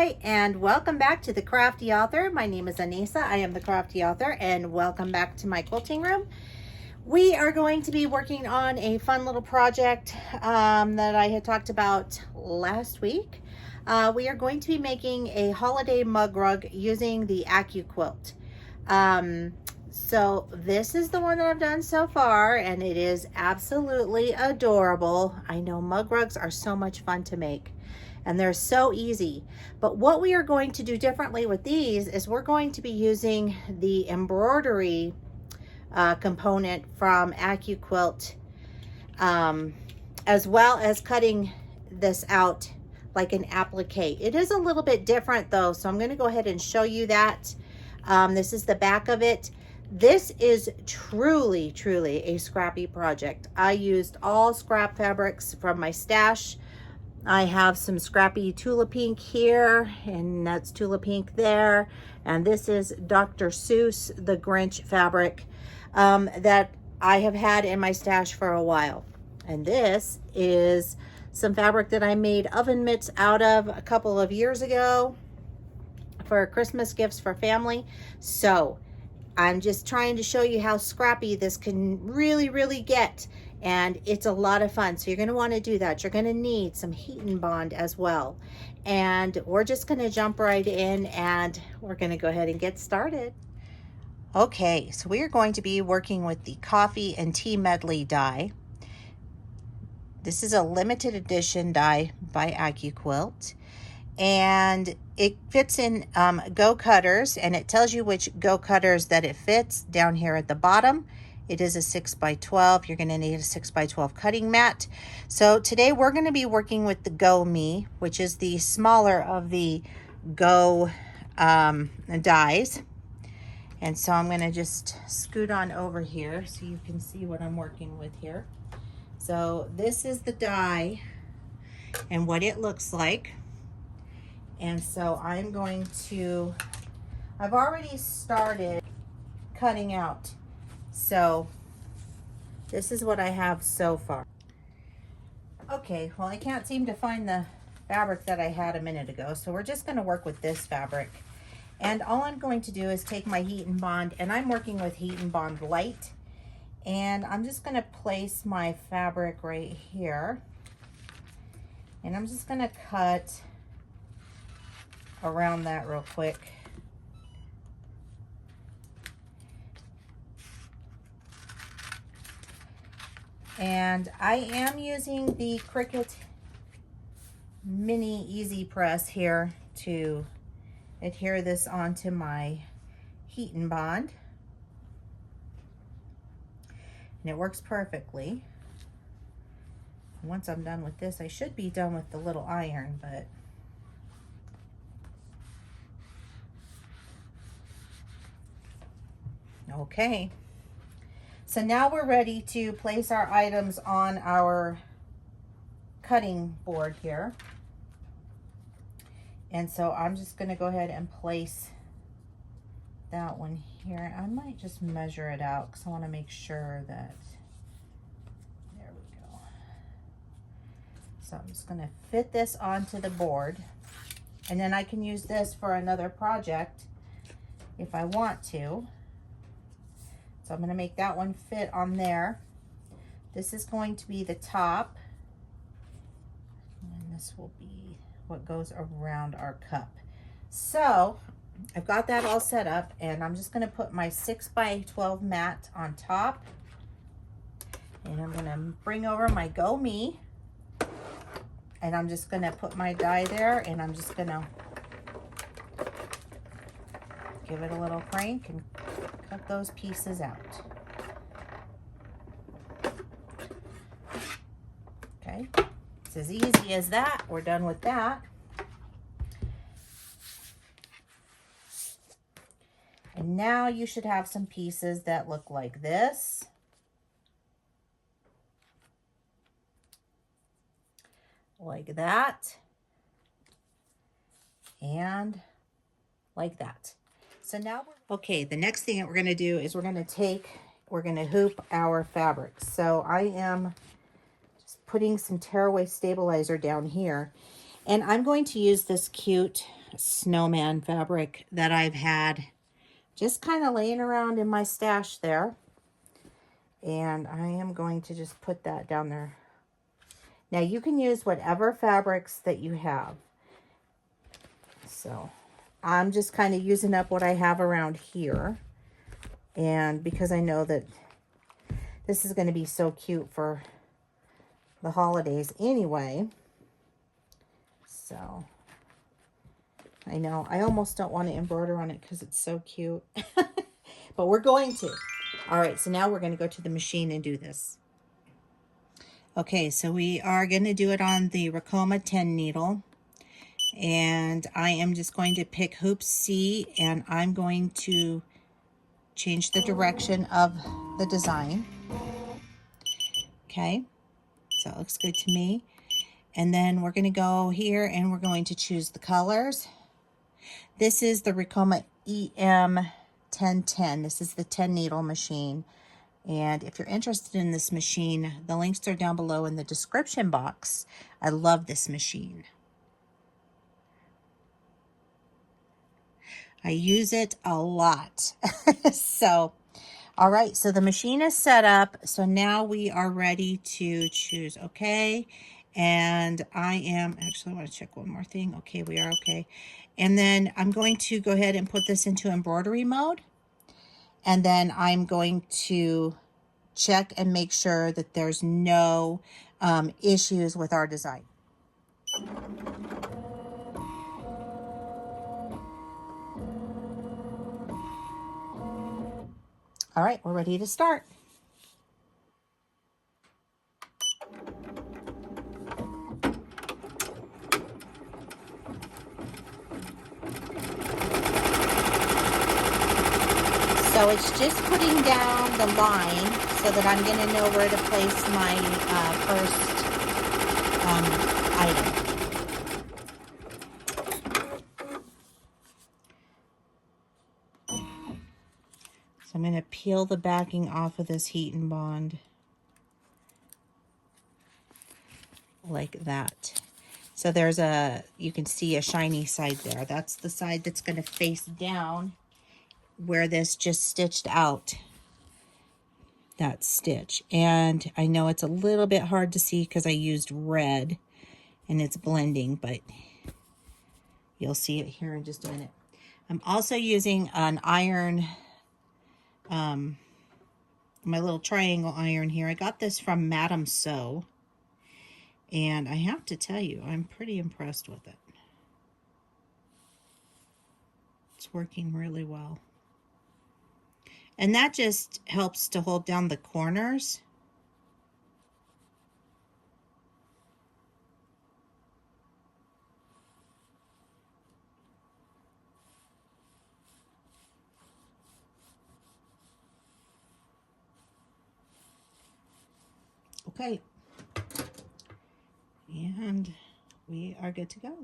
Hi, and welcome back to the Crafty Author. My name is Anissa. I am the Crafty Author, and welcome back to my quilting room. We are going to be working on a fun little project that I had talked about last week. We are going to be making a holiday mug rug using the AccuQuilt. So this is the one that I've done so far, and it is absolutely adorable. I know mug rugs are so much fun to make, and they're so easy. But what we are going to do differently with these is we're going to be using the embroidery component from AccuQuilt, as well as cutting this out like an applique. It is a little bit different though, so I'm going to go ahead and show you that. This is the back of it. This is truly a scrappy project. I used all scrap fabrics from my stash. I have some scrappy Tula Pink here, and that's Tula Pink there. And this is Dr. Seuss, the Grinch fabric that I have had in my stash for a while. And this is some fabric that I made oven mitts out of a couple of years ago for Christmas gifts for family. So I'm just trying to show you how scrappy this can really get. And it's a lot of fun. So you're going to want to do that. You're going to need some heat and bond as well. And we're just going to jump right in, and we're going to go ahead and get started. Okay, so we are going to be working with the Coffee and Tea Medley die. This is a limited edition die by AccuQuilt, and it fits in go cutters, and it tells you which go cutters that it fits down here at the bottom. It is a 6x12. You're going to need a 6x12 cutting mat. So today we're going to be working with the Go Me, which is the smaller of the Go dies. And so I'm going to just scoot on over here so you can see what I'm working with here. So this is the die and what it looks like. And so I'm going to, I've already started cutting out. So this is what I have so far. Okay, well, I can't seem to find the fabric that I had a minute ago, so we're just going to work with this fabric. And all I'm going to do is take my heat and bond, and I'm working with heat and bond light, and I'm just going to place my fabric right here, and I'm just going to cut around that real quick. And I am using the Cricut Mini Easy Press here to adhere this onto my heat and bond. And it works perfectly. Once I'm done with this, I should be done with the little iron, but okay. So now we're ready to place our items on our cutting board here. And so I'm just going to go ahead and place that one here. I might just measure it out because I want to make sure that, there we go. So I'm just going to fit this onto the board, and then I can use this for another project if I want to. So I'm going to make that one fit on there. This is going to be the top, and this will be what goes around our cup. So I've got that all set up, and I'm just going to put my 6x12 mat on top, and I'm going to bring over my Go Me, and I'm just going to put my die there, and I'm just going to give it a little crank and cut those pieces out. Okay, it's as easy as that. We're done with that. And now you should have some pieces that look like this. Like that. And like that. So now okay, the next thing that we're going to do is we're going to hoop our fabric. So I am just putting some tearaway stabilizer down here, and I'm going to use this cute snowman fabric that I've had just kind of laying around in my stash there. And I am going to just put that down there. Now you can use whatever fabrics that you have. So I'm just kind of using up what I have around here. And because I know that this is going to be so cute for the holidays anyway. So I know I almost don't want to embroider on it because it's so cute. But we're going to. All right, so now we're going to go to the machine and do this. Okay, so we are going to do it on the Ricoma 10 needle. And I am just going to pick hoop C, and I'm going to change the direction of the design. Okay, so it looks good to me. And then we're going to go here and we're going to choose the colors. This is the Ricoma EM1010. This is the 10 needle machine. And if you're interested in this machine, the links are down below in the description box. I love this machine. I use it a lot. So, all right, so the machine is set up. So now we are ready to choose okay. And I want to check one more thing. Okay, we are okay. And then I'm going to go ahead and put this into embroidery mode. And then I'm going to check and make sure that there's no issues with our design. All right, we're ready to start. So it's just putting down the line so that I'm going to know where to place my first item. So I'm going to peel the backing off of this heat and bond like that. So there's you can see a shiny side there. That's the side that's going to face down where this just stitched out that stitch. And I know it's a little bit hard to see because I used red and it's blending, but you'll see it here in just a minute. I'm also using an iron, my little triangle iron here. I got this from Madame Sew, and I have to tell you, I'm pretty impressed with it. It's working really well. And that just helps to hold down the corners. Okay. And we are good to go.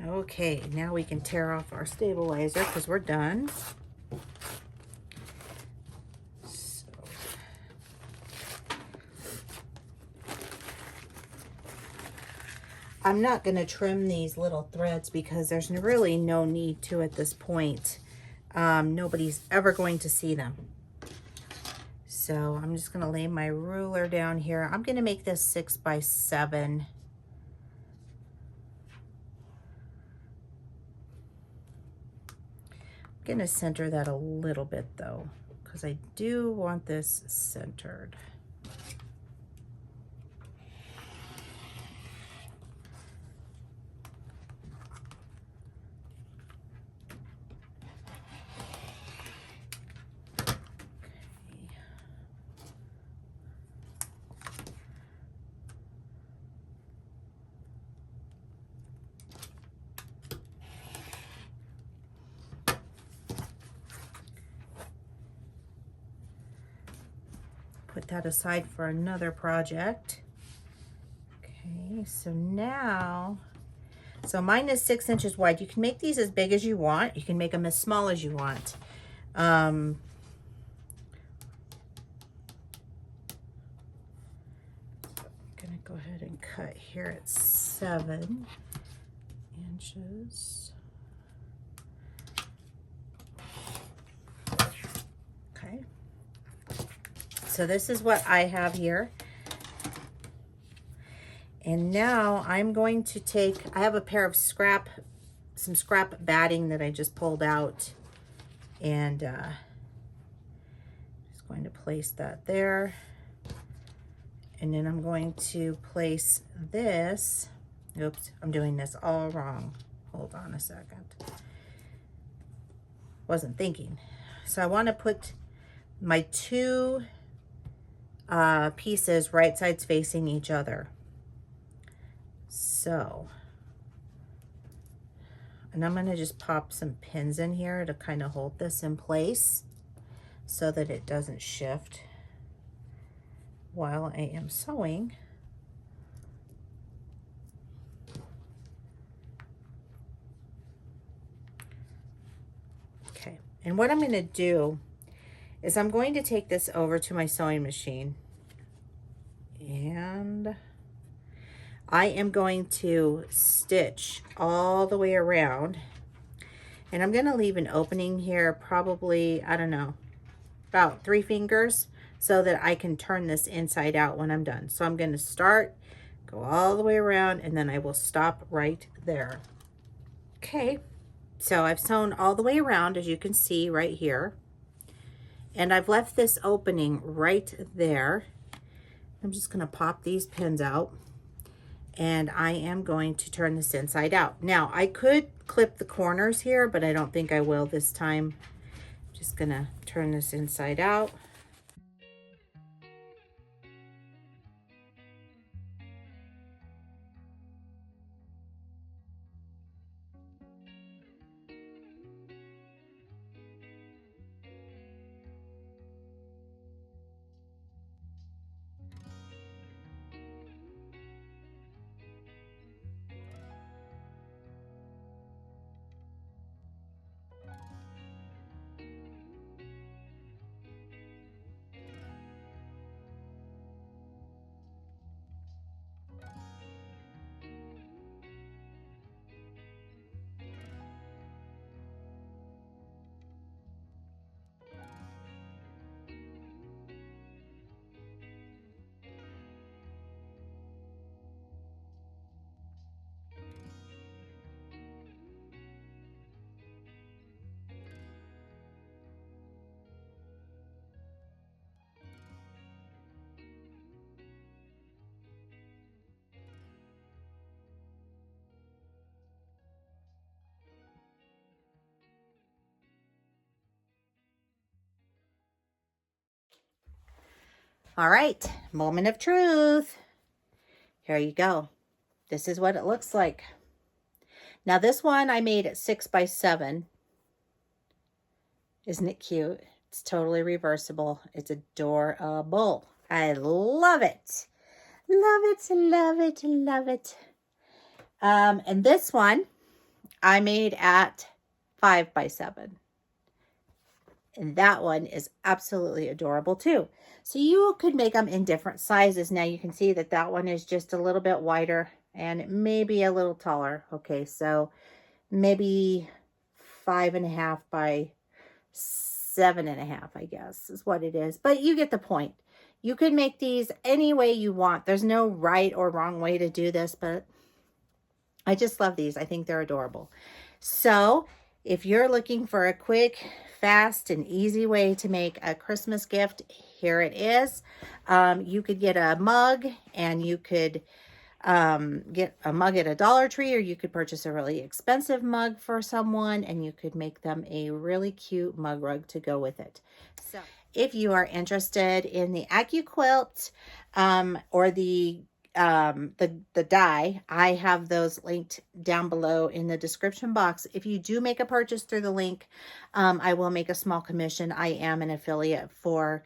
Okay, now we can tear off our stabilizer because we're done. So, I'm not going to trim these little threads because there's really no need to at this point. Nobody's ever going to see them. So I'm just going to lay my ruler down here. I'm going to make this 6 by 7. going to center that a little bit though, because I do want this centered. Put that aside for another project. Okay, so now, so mine is 6 inches wide. You can make these as big as you want. You can make them as small as you want. I'm gonna go ahead and cut here at 7 inches. Okay. So this is what I have here. And now I'm going to take, I have a pair of some scrap batting that I just pulled out, and just going to place that there. And then I'm going to place this, oops, I'm doing this all wrong. Hold on a second. Wasn't thinking. So I want to put my two pieces right sides facing each other. So, and I'm going to just pop some pins in here to kind of hold this in place so that it doesn't shift while I am sewing. Okay, and what I'm going to do is I'm going to take this over to my sewing machine, and I am going to stitch all the way around, and I'm going to leave an opening here, probably, I don't know, about 3 fingers, so that I can turn this inside out when I'm done. So I'm going to start, go all the way around, and then I will stop right there. Okay, so I've sewn all the way around, as you can see right here. And I've left this opening right there. I'm just going to pop these pins out, and I am going to turn this inside out. Now, I could clip the corners here, but I don't think I will this time. I'm just going to turn this inside out. All right, moment of truth. Here you go. This is what it looks like. Now this one I made at 6 by 7. Isn't it cute? It's totally reversible. It's adorable. I love it. Love it, love it, love it. And this one I made at 5 by 7. And that one is absolutely adorable too. So you could make them in different sizes. Now you can see that that one is just a little bit wider and maybe a little taller. Okay, so maybe 5.5 by 7.5, I guess is what it is. But you get the point. You can make these any way you want. There's no right or wrong way to do this, but I just love these. I think they're adorable. So If you're looking for a quick, fast, and easy way to make a Christmas gift, here it is. You could get a mug, and you could get a mug at a Dollar Tree, or you could purchase a really expensive mug for someone, and you could make them a really cute mug rug to go with it. So if you are interested in the AccuQuilt or the die, I have those linked down below in the description box. If you do make a purchase through the link, I will make a small commission. I am an affiliate for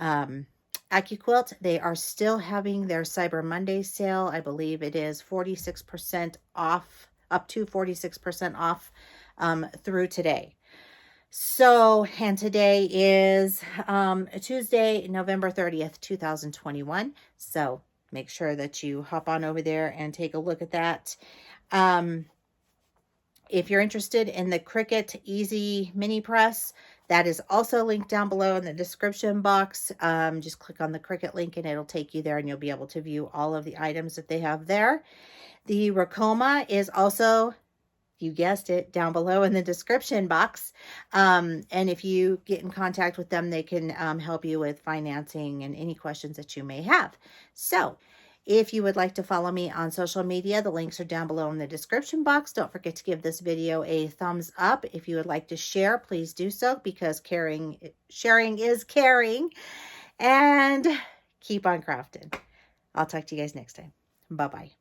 AccuQuilt. They are still having their Cyber Monday sale. I believe it is 46% off, up to 46% off through today. So, and today is Tuesday, November 30th, 2021. So make sure that you hop on over there and take a look at that. If you're interested in the Cricut Easy Mini Press, that is also linked down below in the description box. Just click on the Cricut link and it'll take you there, and you'll be able to view all of the items that they have there. The Ricoma is also, you guessed it, down below in the description box. And if you get in contact with them, they can help you with financing and any questions that you may have. So if you would like to follow me on social media, the links are down below in the description box. Don't forget to give this video a thumbs up. If you would like to share, please do so, because sharing is caring. And keep on crafting. I'll talk to you guys next time. Bye-bye.